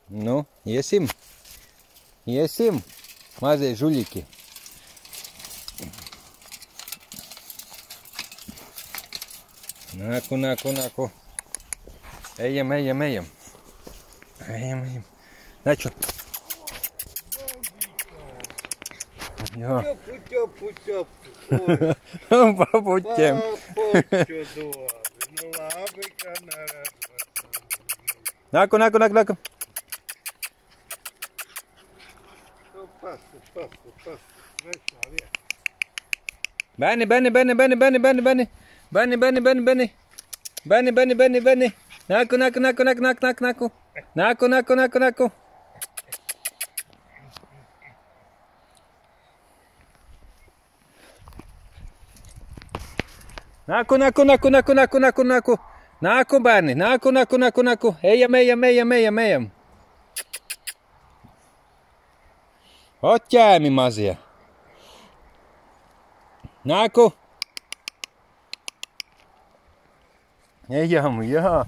Nu, iesim? Iesim, mazie žuļiki. Nāku, nāku, nāku. Ejam, ejam, ejam. Ejam, ejam. Naču. Jā. Ķepu. Papuķiem. Papuķu dod. Nu labi, ka neredz. Nāku, nāku, nāku, nāku. Nu pastu. Trešā vieta. Bērni. Nāku. Nāku, bērni, nāku. Ejam. Oķēmi mazie. Nāku. Ejam, jā.